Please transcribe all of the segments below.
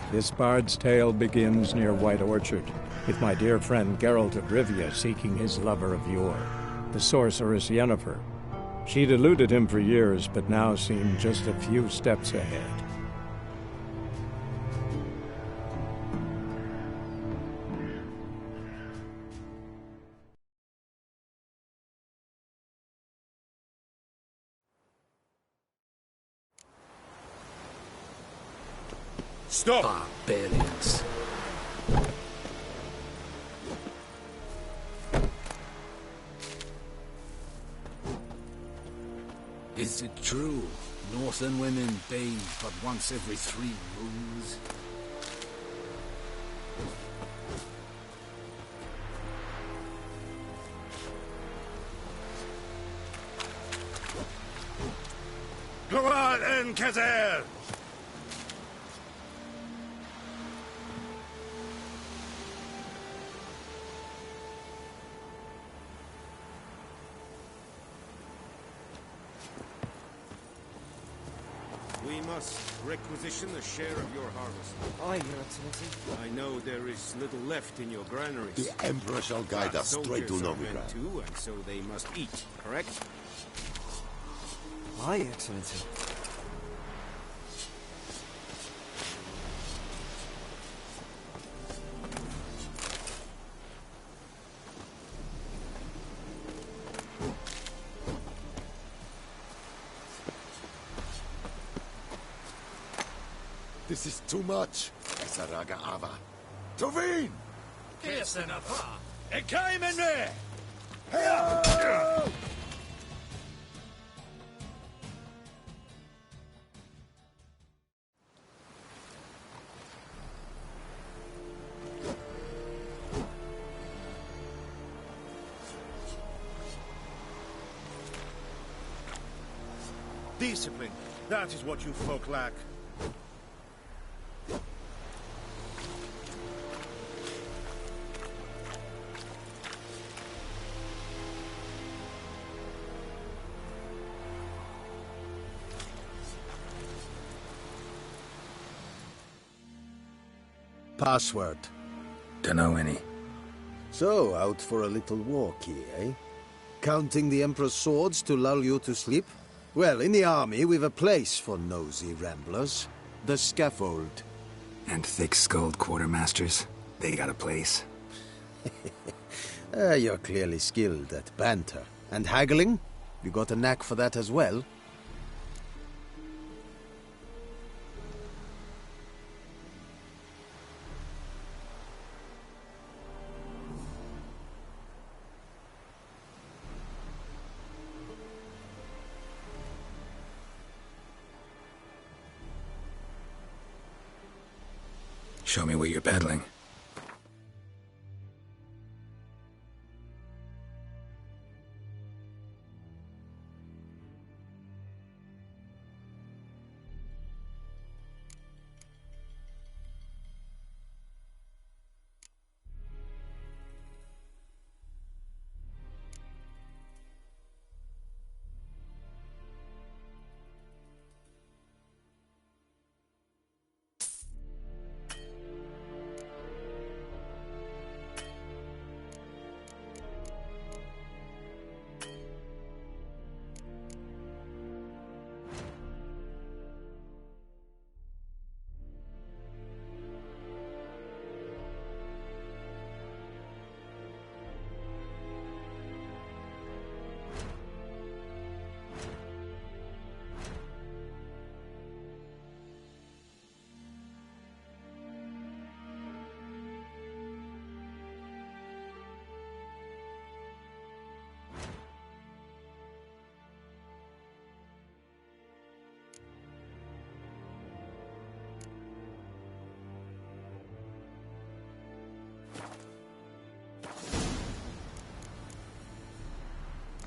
This bard's tale begins near White Orchard, with my dear friend Geralt of Rivia seeking his lover of yore, the sorceress Yennefer. She'd eluded him for years, but now seemed just a few steps ahead. Stop! Barbarians. Is it true? Northern women bathe but once every 3 moons? Gloire en Kazer! We must requisition a share of your harvest. Aye, Your Excellency. I know there is little left in your granaries. The Emperor shall guide us straight to Soldiers are men Novigrad. too, and so they must eat, correct? Aye, Excellency. This is too much. Esaraga Ava. Tovin! Ik ga met me! Discipline. That is what you folk lack. Password. Dunno any. So, out for a little walkie, eh? Counting the Emperor's swords to lull you to sleep? Well, in the army, we've a place for nosy ramblers. The scaffold. And thick-skulled quartermasters. They got a place. You're clearly skilled at banter. And haggling? You got a knack for that as well? Show me what you're peddling.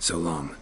So long.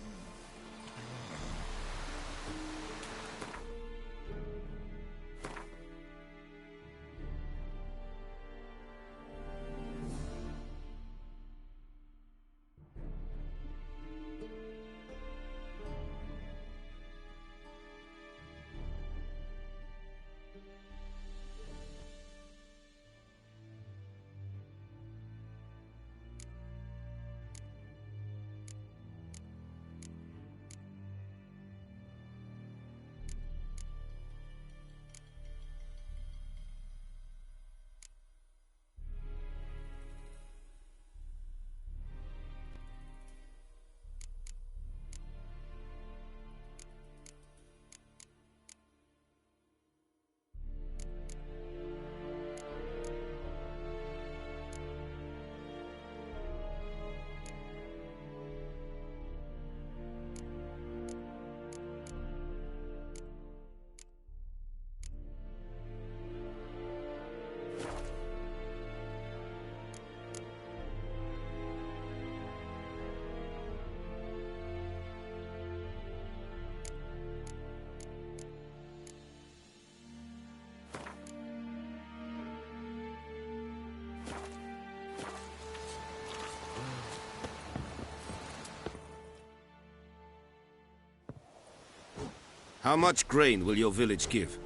How much grain will your village give?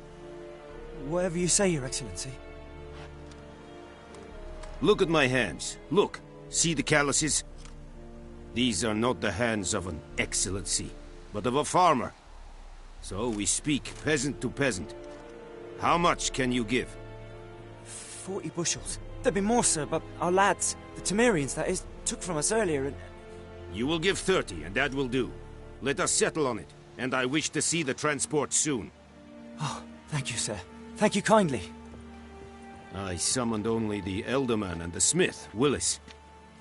Whatever you say, Your Excellency. Look at my hands. Look. See the calluses? These are not the hands of an excellency, but of a farmer. So we speak peasant to peasant. How much can you give? 40 bushels. There'd be more, sir, but our lads, the Temerians, that is, took from us earlier and... You will give 30, and that will do. Let us settle on it, and I wish to see the transport soon. Oh, thank you, sir. Thank you kindly. I summoned only the Elderman and the smith, Willis.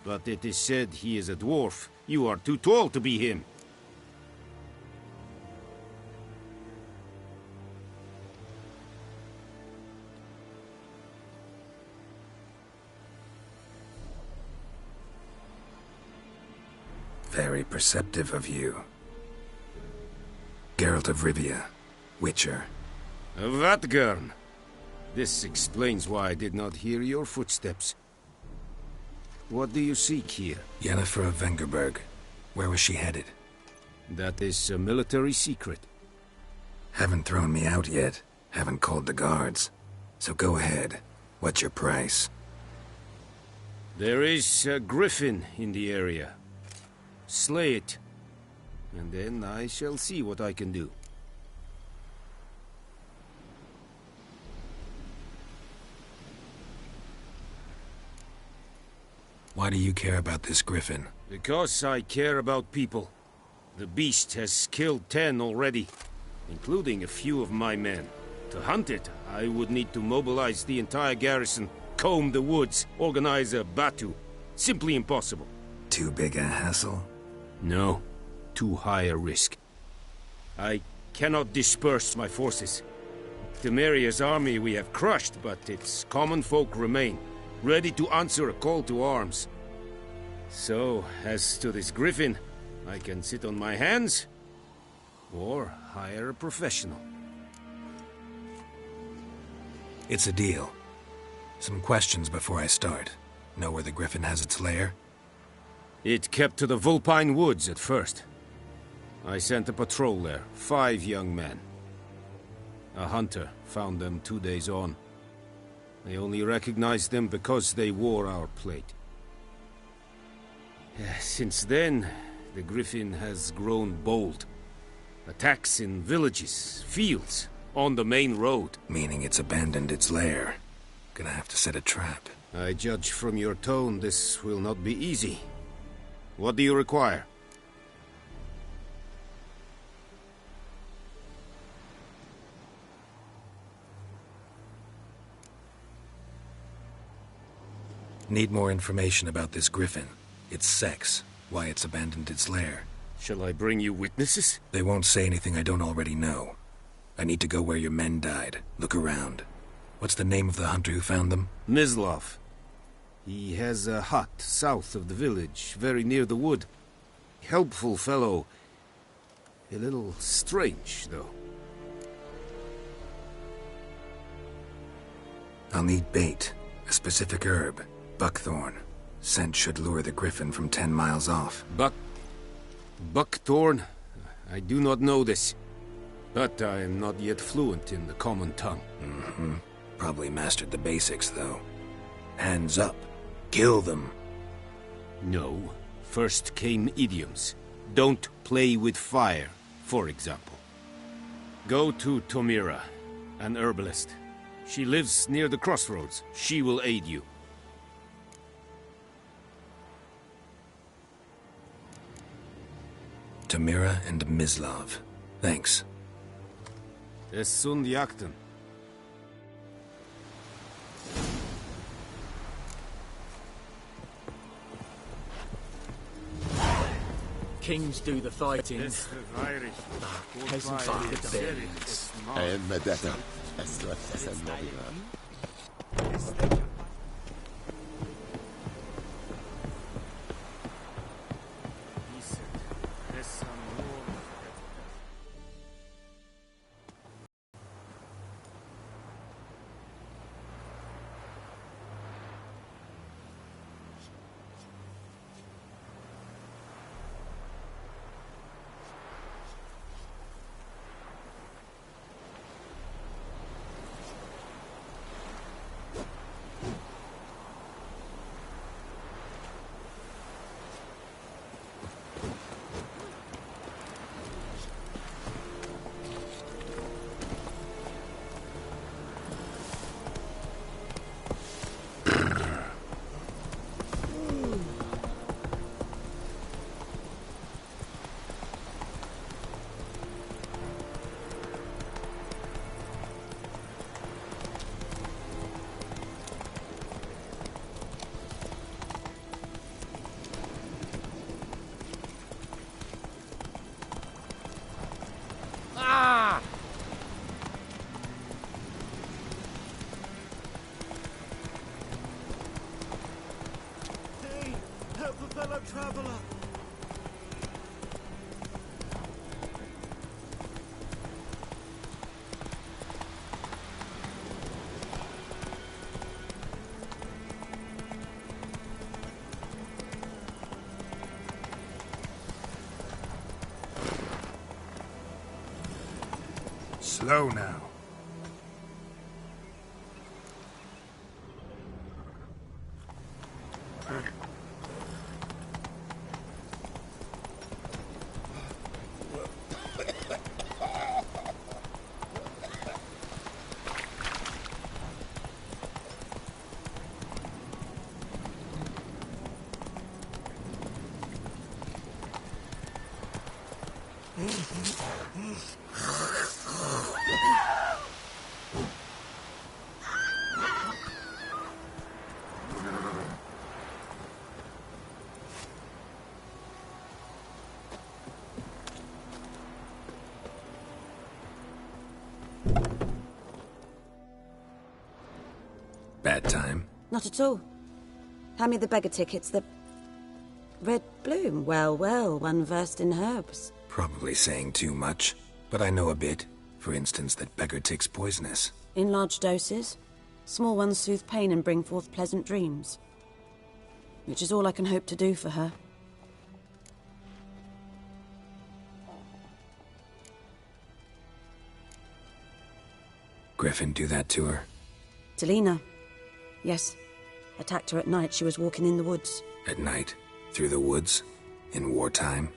But it is said he is a dwarf. You are too tall to be him. Very perceptive of you. Geralt of Rivia, Witcher. Vatgern. This explains why I did not hear your footsteps. What do you seek here? Yennefer of Vengerberg. Where was she headed? That is a military secret. Haven't thrown me out yet. Haven't called the guards. So go ahead. What's your price? There is a griffin in the area. Slay it, and then I shall see what I can do. Why do you care about this griffin? Because I care about people. The beast has killed 10 already, including a few of my men. To hunt it, I would need to mobilize the entire garrison, comb the woods, organize a batu. Simply impossible. Too big a hassle? No, too high a risk. I cannot disperse my forces. Temeria's army we have crushed, but its common folk remain, ready to answer a call to arms. So, as to this griffin, I can sit on my hands, or hire a professional. It's a deal. Some questions before I start. Know where the griffin has its lair? It kept to the Vulpine Woods at first. I sent a patrol there, 5 young men. A hunter found them 2 days on. I only recognized them because they wore our plate. Since then, the griffin has grown bold. Attacks in villages, fields, on the main road. Meaning it's abandoned its lair. Gonna have to set a trap. I judge from your tone this will not be easy. What do you require? Need more information about this griffin. Its sex, why it's abandoned its lair. Shall I bring you witnesses? They won't say anything I don't already know. I need to go where your men died. Look around. What's the name of the hunter who found them? Mislav. He has a hut south of the village, very near the wood. Helpful fellow. A little strange, though. I'll need bait. A specific herb. Buckthorn. Scent should lure the griffin from 10 miles off. Buckthorn? I do not know this. But I am not yet fluent in the common tongue. Mm-hmm. Probably mastered the basics, though. Hands up. Kill them. No. First came idioms. Don't play with fire, for example. Go to Tomira, an herbalist. She lives near the crossroads. She will aid you. Tamira and Mislav. Thanks. Es sunt jakten. Kings do the fighting. Peasants fight the bears. Medetta. Es traveler! Slow now. Bad time? Not at all. Hand me the beggar tickets, the... Red bloom. Well, well, one versed in herbs. Probably saying too much, but I know a bit. For instance, that beggar tick's poisonous. In large doses. Small ones soothe pain and bring forth pleasant dreams. Which is all I can hope to do for her. Griffin do that to her? Talina. Yes. Attacked her at night. She was walking in the woods. At night? Through the woods? In wartime?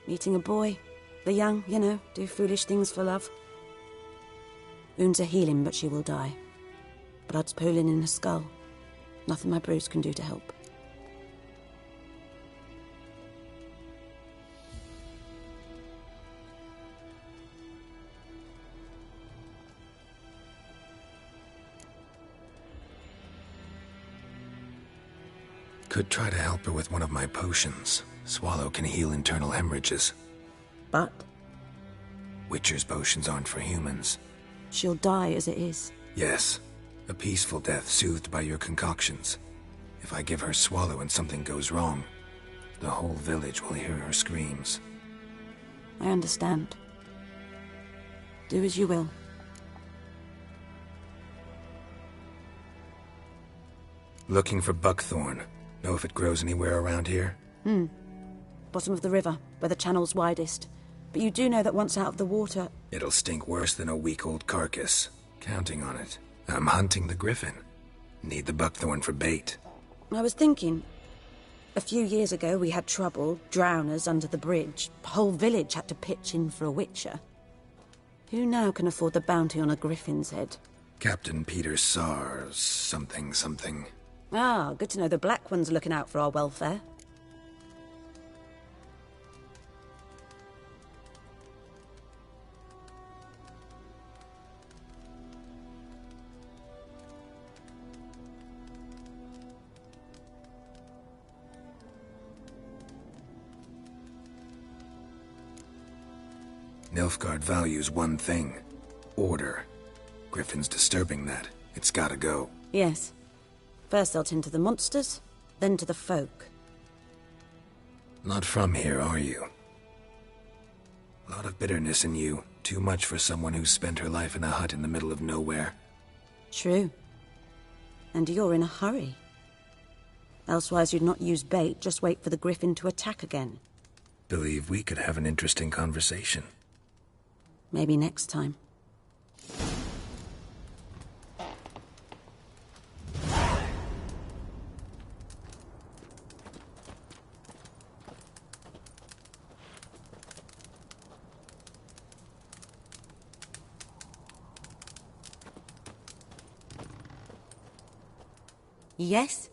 Meeting a boy. The young, you know, do foolish things for love. Wounds are healing, but she will die. Blood's pooling in her skull. Nothing my bruise can do to help. Could try to help her with one of my potions. Swallow can heal internal hemorrhages. But Witcher's potions aren't for humans. she'll die as it is. Yes. A peaceful death soothed by your concoctions. If I give her Swallow and something goes wrong, the whole village will hear her screams. I understand. Do as you will. Looking for buckthorn. Know if it grows anywhere around here? Bottom of the river, where the channel's widest. But you do know that once out of the water... It'll stink worse than a week-old carcass. Counting on it. I'm hunting the griffin. Need the buckthorn for bait. I was thinking... A few years ago we had trouble, drowners under the bridge. The whole village had to pitch in for a witcher. Who now can afford the bounty on a griffin's head? Captain Peter Sars... something. Ah, good to know the Black One's looking out for our welfare. Nilfgaard values one thing. Order. Griffin's disturbing that. It's gotta go. Yes. First they'll tend to the monsters, then to the folk. Not from here, are you? Lot of bitterness in you. Too much for someone who's spent her life in a hut in the middle of nowhere. True. And you're in a hurry. Elsewise you'd not use bait, just wait for the griffin to attack again. Believe we could have an interesting conversation. Maybe next time. Yes?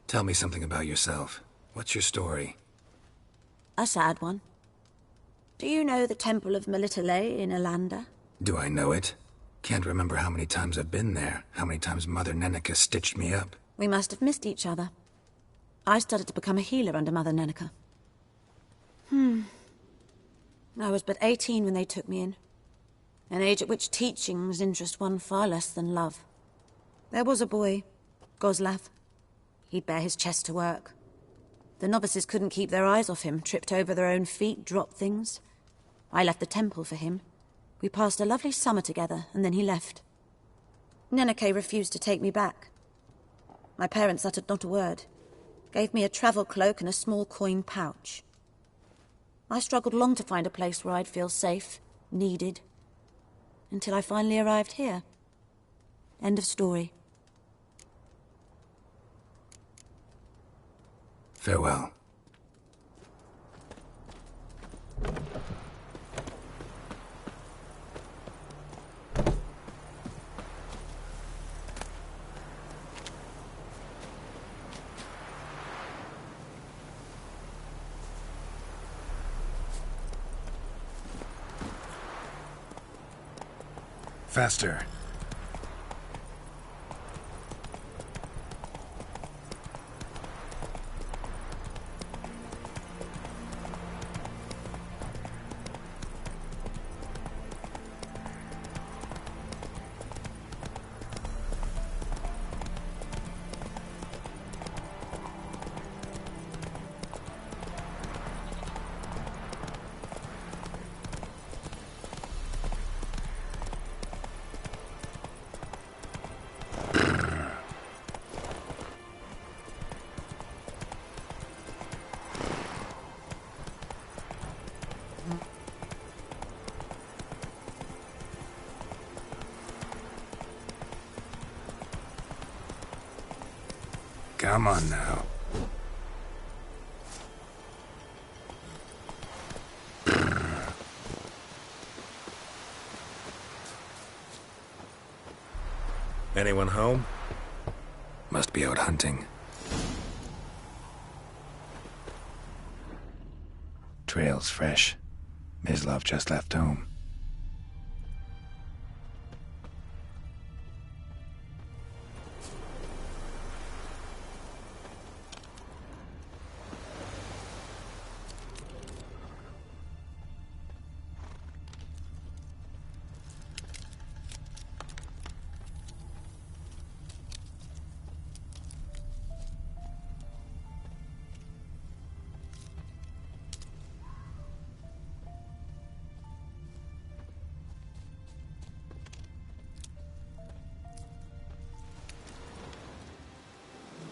Tell me something about yourself. What's your story? A sad one. Do you know the Temple of Melitele in Alanda? Do I know it? Can't remember how many times I've been there, how many times Mother Neneka stitched me up. We must have missed each other. I started to become a healer under Mother Neneka. I was but 18 when they took me in. An age at which teachings interest one far less than love. There was a boy, Goslav. He'd bare his chest to work. The novices couldn't keep their eyes off him, tripped over their own feet, dropped things. I left the temple for him. We passed a lovely summer together, and then he left. Neneke refused to take me back. My parents uttered not a word. Gave me a travel cloak and a small coin pouch. I struggled long to find a place where I'd feel safe, needed, until I finally arrived here. End of story. Farewell. Faster. Come on now. Anyone home? Must be out hunting. Trail's fresh. Mislav just left home.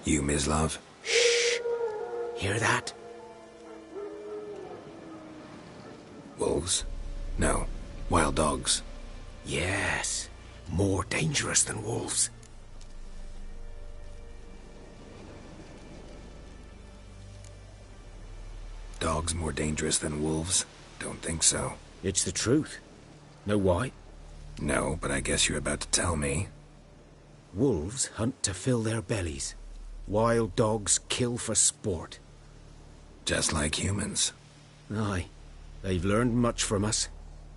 You, Mislav? Shh! Hear that? Wolves? No. Wild dogs. Yes. More dangerous than wolves. Dogs more dangerous than wolves? Don't think so. It's the truth. Know why? No, but I guess you're about to tell me. Wolves hunt to fill their bellies. Wild dogs kill for sport. Just like humans. Aye. They've learned much from us.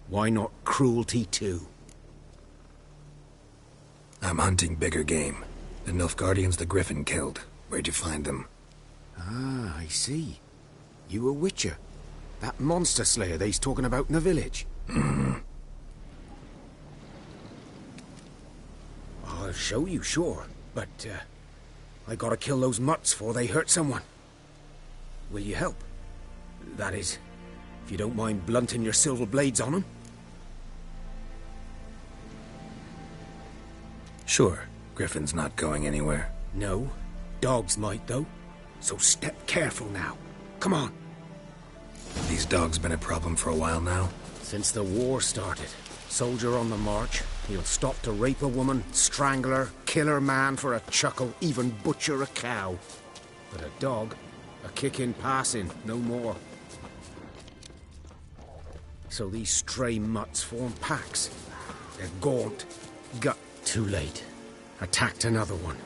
Why not cruelty too? I'm hunting bigger game. The Nilfgaardians the Griffin killed. Where'd you find them? Ah, I see. You a witcher. That monster slayer they's talking about in the village. Mm-hmm. I'll show you, sure. But, I gotta kill those mutts before they hurt someone. Will you help? That is, if you don't mind blunting your silver blades on them. Sure. Griffin's not going anywhere. No. Dogs might, though. So step careful now. Come on. These dogs been a problem for a while now? Since the war started. Soldier on the march. He'll stop to rape a woman, strangle her, kill her man for a chuckle, even butcher a cow. But a dog, a kick in passing, no more. So these stray mutts form packs. They're gaunt. Gut too late. Attacked another one.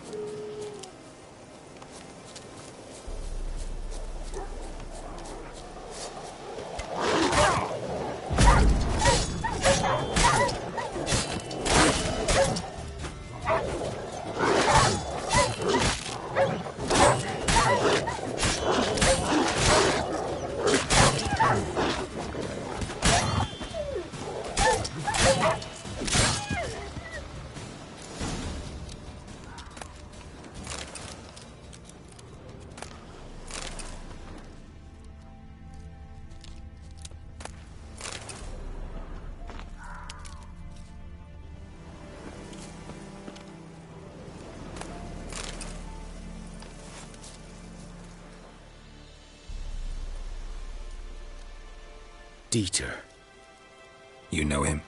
Dieter. You know him?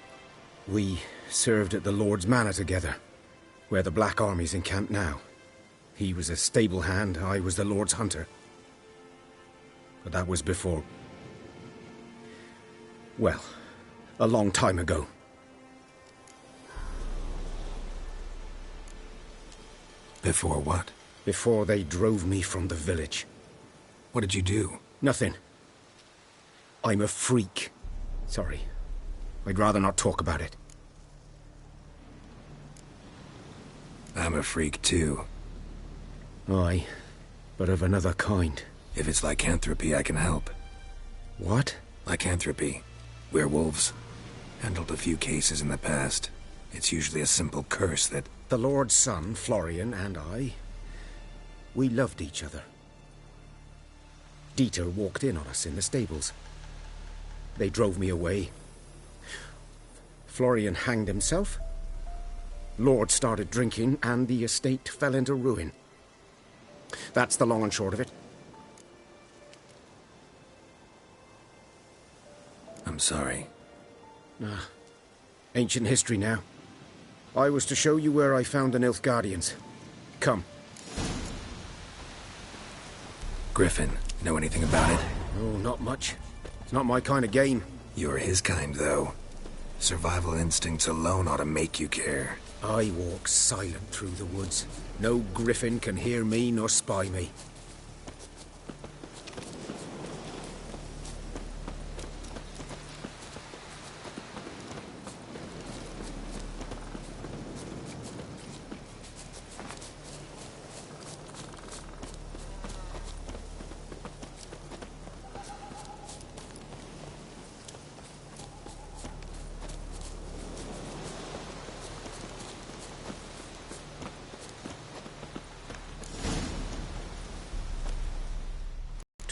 We served at the Lord's Manor together, where the Black Army's encamped now. He was a stable hand, I was the Lord's hunter. But that was before... well, a long time ago. Before what? Before they drove me from the village. What did you do? Nothing. I'm a freak. Sorry. I'd rather not talk about it. I'm a freak too. Aye, but of another kind. If it's lycanthropy, I can help. What? Lycanthropy. Werewolves. Handled a few cases in the past. It's usually a simple curse that... The Lord's son, Florian, and I... we loved each other. Dieter walked in on us in the stables. They drove me away. Florian hanged himself. Lord started drinking, and the estate fell into ruin. That's the long and short of it. I'm sorry. Ancient history now. I was to show you where I found the Nilfgaardians. Come. Griffin, know anything about it? Oh, not much. It's not my kind of game. You're his kind, though. Survival instincts alone ought to make you care. I walk silent through the woods. No griffin can hear me nor spy me.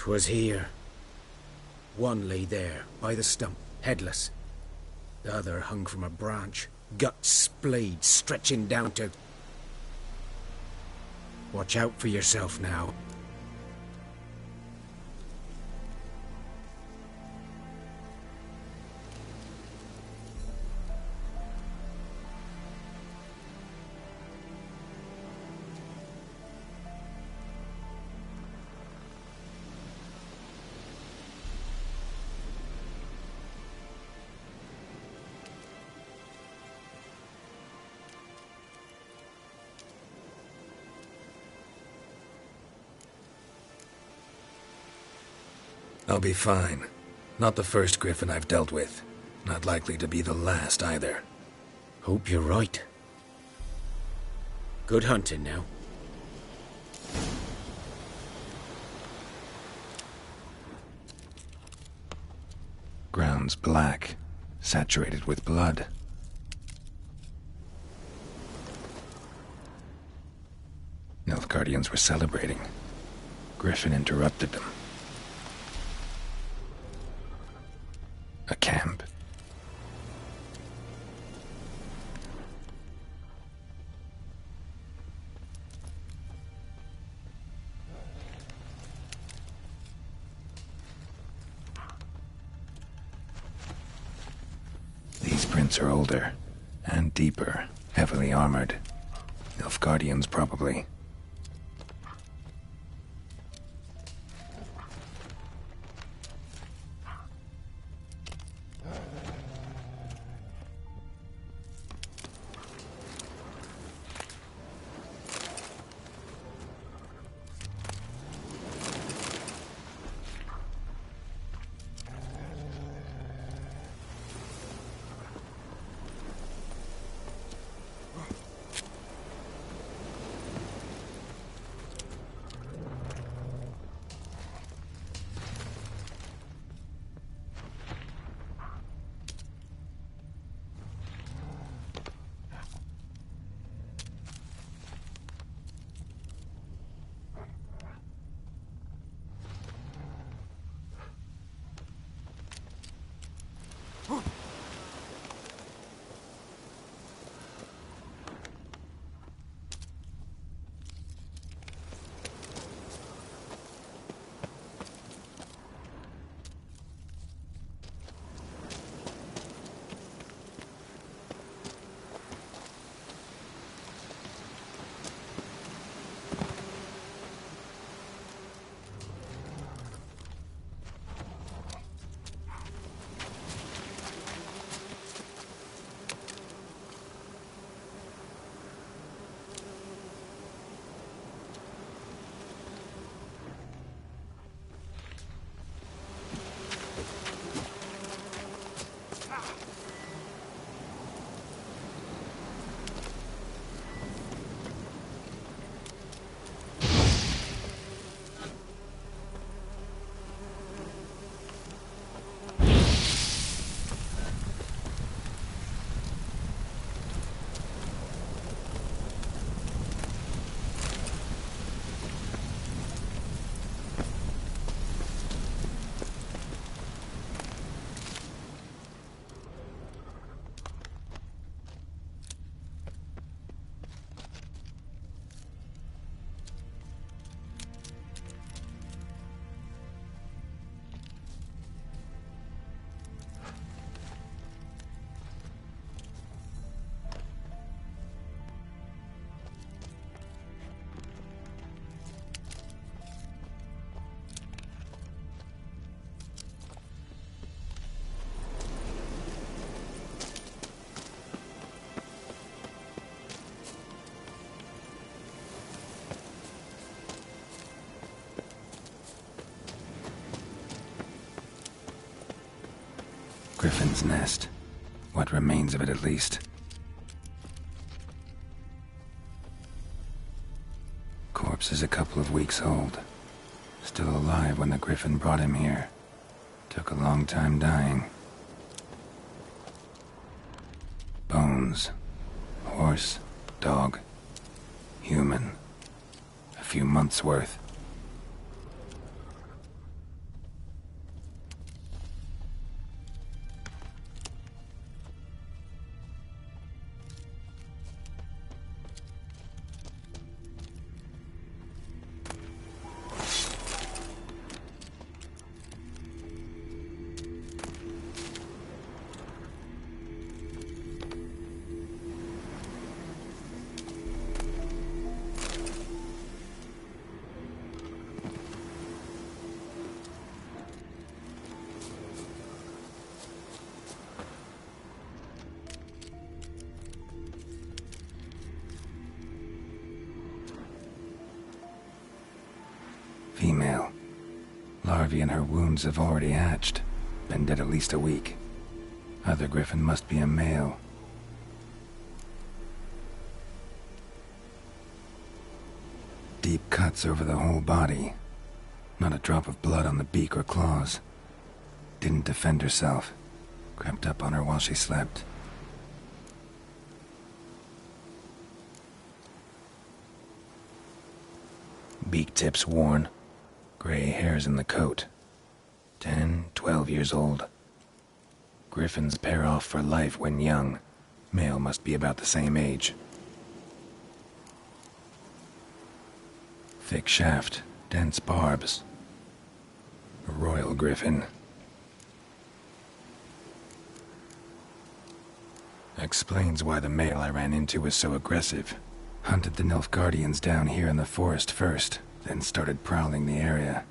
Was here. One lay there, by the stump, headless. The other hung from a branch, guts splayed, stretching down to... Watch out for yourself now. I'll be fine. Not the first griffin I've dealt with. Not likely to be the last, either. Hope you're right. Good hunting now. Ground's black, saturated with blood. Nilfgaardians were celebrating. Griffin interrupted them. A camp. These prints are older and deeper, heavily armored. Nilfgaardians, probably. griffin's nest. What remains of it, at least. Corpse is a couple of weeks old. Still alive when the griffin brought him here. Took a long time dying. Bones. Horse, dog, human. A few months' worth. Female. Larvae in her wounds have already hatched. Been dead at least a week. Other griffin must be a male. Deep cuts over the whole body. Not a drop of blood on the beak or claws. Didn't defend herself. Crept up on her while she slept. Beak tips worn. Gray hairs in the coat. 10, 12 years old. Griffins pair off for life when young. Male must be about the same age. Thick shaft, dense barbs. A royal griffin. Explains why the male I ran into was so aggressive. Hunted the Nilfgaardians down here in the forest first, then started prowling the area.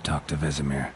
talk to Vesemir.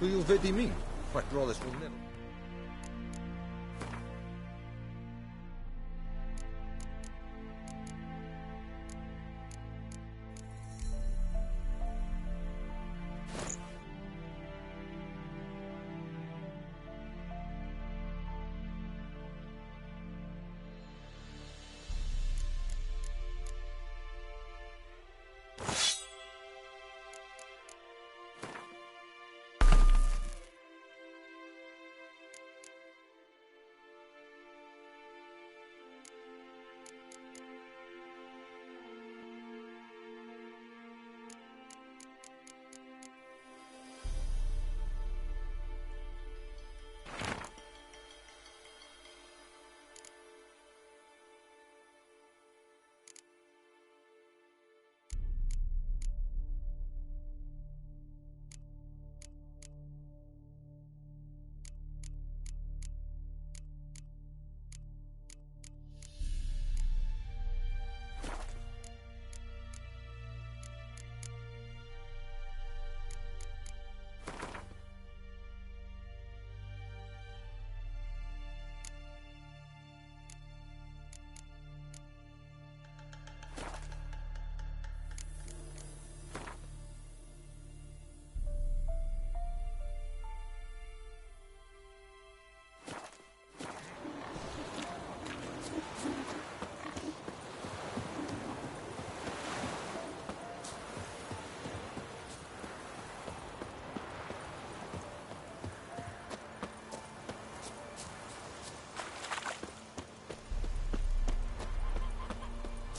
Hur vet de min? Patroles från den.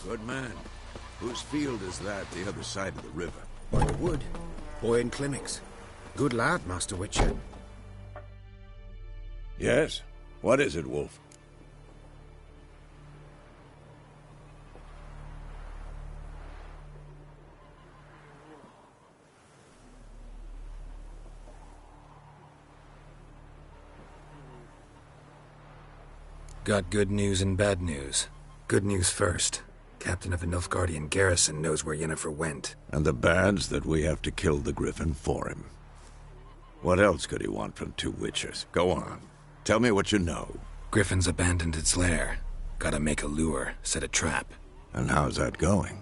Good man. Whose field is that the other side of the river? By the wood. Boy in Climmix. Good lad, Master Witcher. Yes? What is it, Wolf? Got good news and bad news. Good news first. Captain of the Nilfgaardian garrison knows where Yennefer went. And the bad's that we have to kill the Griffin for him. What else could he want from two witchers? Go on. Tell me what you know. Griffin's abandoned its lair. Gotta make a lure, set a trap. And how's that going?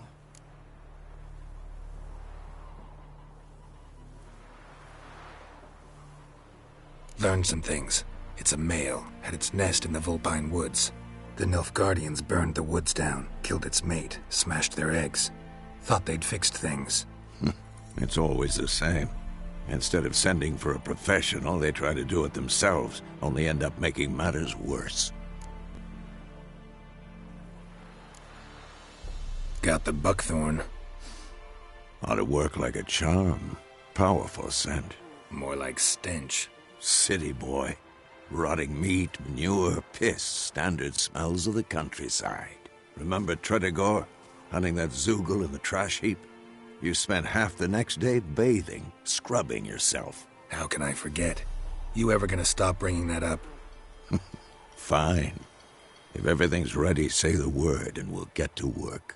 Learned some things. It's a male, had its nest in the Vulpine Woods. The Nilfgaardians burned the woods down, killed its mate, smashed their eggs. Thought they'd fixed things. It's always the same. Instead of sending for a professional, they try to do it themselves, only end up making matters worse. Got the buckthorn. Ought to work like a charm. Powerful scent. More like stench. City boy. Rotting meat, manure, piss, standard smells of the countryside. Remember Tredegor, hunting that Zoogle in the trash heap? You spent half the next day bathing, scrubbing yourself. How can I forget? You ever gonna stop bringing that up? Fine. If everything's ready, say the word and we'll get to work.